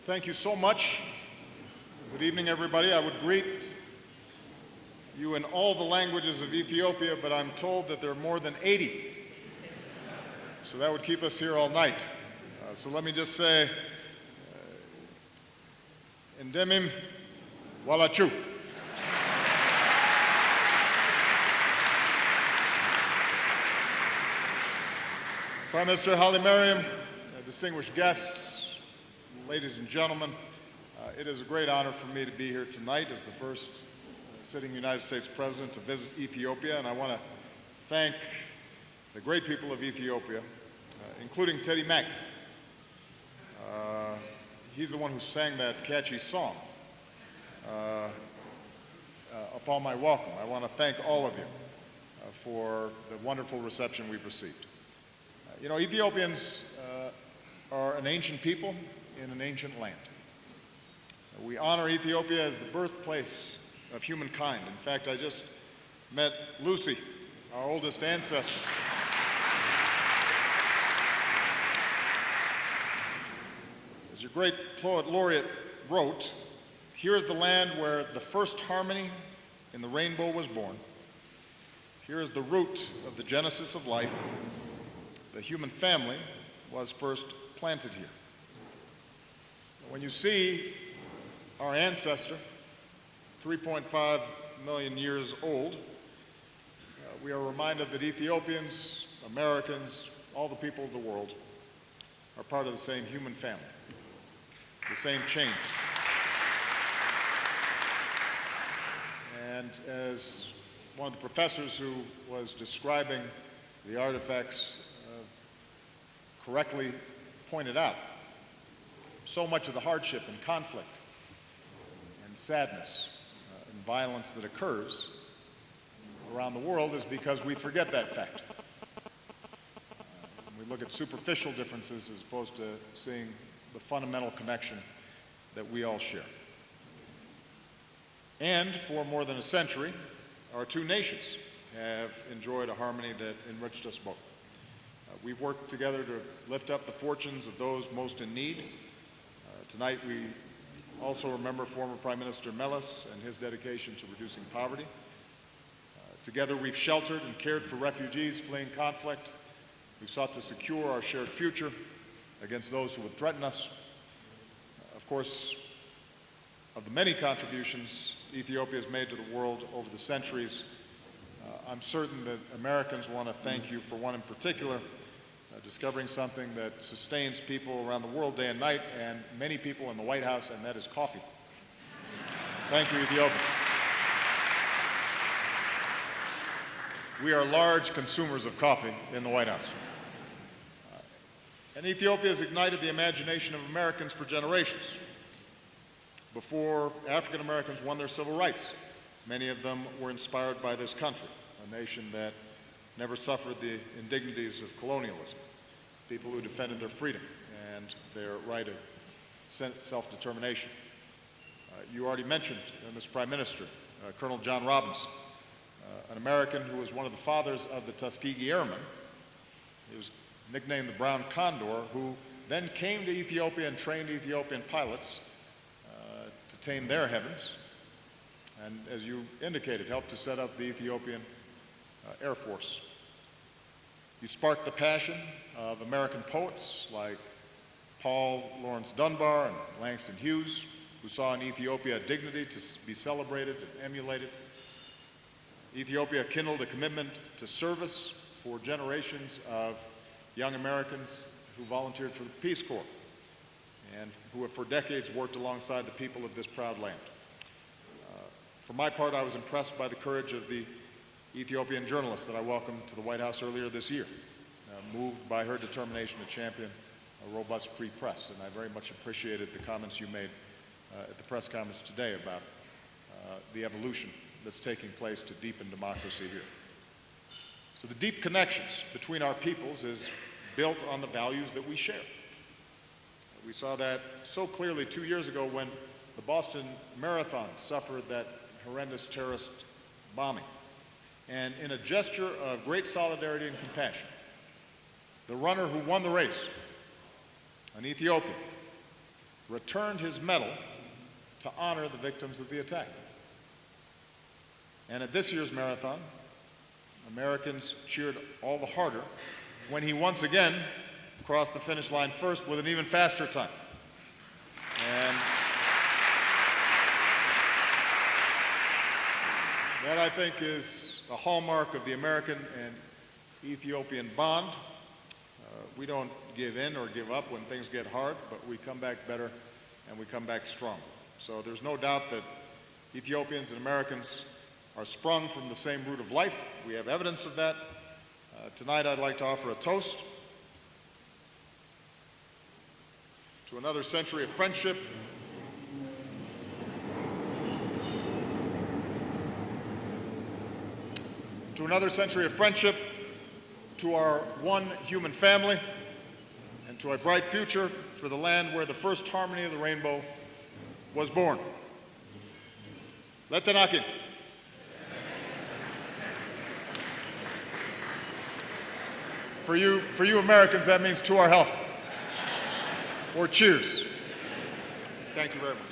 Thank you so much. Good evening, everybody. I would greet you in all the languages of Ethiopia, but I'm told that there are more than 80. So that would keep us here all night. So let me just say, Endemim Walachu. Prime Minister Hailemariam, distinguished guests, ladies and gentlemen, it is a great honor for me to be here tonight as the first sitting United States President to visit Ethiopia, and I want to thank the great people of Ethiopia, including Teddy Mack. He's the one who sang that catchy song, Upon My Welcome. I want to thank all of you for the wonderful reception we've received. You know, Ethiopians are an ancient people in an ancient land. We honor Ethiopia as the birthplace of humankind. In fact, I just met Lucy, our oldest ancestor. As your great poet laureate wrote, "Here is the land where the first harmony in the rainbow was born. Here is the root of the genesis of life. The human family was first planted here." When you see our ancestor, 3.5 million years old, we are reminded that Ethiopians, Americans, all the people of the world are part of the same human family, the same chain. And as one of the professors who was describing the artifacts correctly pointed out, so much of the hardship and conflict and sadness and violence that occurs around the world is because we forget that fact. We look at superficial differences as opposed to seeing the fundamental connection that we all share. And for more than a century, our two nations have enjoyed a harmony that enriched us both. We've worked together to lift up the fortunes of those most in need. Tonight we also remember former Prime Minister Meles and his dedication to reducing poverty. Together we've sheltered and cared for refugees fleeing conflict. We've sought to secure our shared future against those who would threaten us. Of course, of the many contributions Ethiopia has made to the world over the centuries, I'm certain that Americans want to thank you for one in particular, discovering something that sustains people around the world day and night, and many people in the White House, and that is coffee. Thank you, Ethiopia. We are large consumers of coffee in the White House. And Ethiopia has ignited the imagination of Americans for generations. Before African Americans won their civil rights, many of them were inspired by this country, a nation that never suffered the indignities of colonialism, people who defended their freedom and their right of self-determination. You already mentioned, Mr. Prime Minister, Colonel John Robinson, an American who was one of the fathers of the Tuskegee Airmen. He was nicknamed the Brown Condor, who then came to Ethiopia and trained Ethiopian pilots to tame their heavens, and as you indicated, helped to set up the Ethiopian Air Force. You sparked the passion of American poets like Paul Laurence Dunbar and Langston Hughes, who saw in Ethiopia a dignity to be celebrated and emulated. Ethiopia kindled a commitment to service for generations of young Americans who volunteered for the Peace Corps and who have for decades worked alongside the people of this proud land. For my part, I was impressed by the courage of the Ethiopian journalist that I welcomed to the White House earlier this year, moved by her determination to champion a robust free press, and I very much appreciated the comments you made at the press conference today about the evolution that's taking place to deepen democracy here. So the deep connections between our peoples is built on the values that we share. We saw that so clearly 2 years ago when the Boston Marathon suffered that horrendous terrorist bombing. And in a gesture of great solidarity and compassion, the runner who won the race, an Ethiopian, returned his medal to honor the victims of the attack. And at this year's marathon, Americans cheered all the harder when he once again crossed the finish line first with an even faster time. And that, I think, is a hallmark of the American and Ethiopian bond. We don't give in or give up when things get hard, but we come back better and we come back strong. So there's no doubt that Ethiopians and Americans are sprung from the same root of life. We have evidence of that. Tonight I'd like to offer a toast to another century of friendship, to our one human family, and to a bright future for the land where the first harmony of the rainbow was born. Letanakin. For you Americans, that means to our health, or cheers. Thank you very much.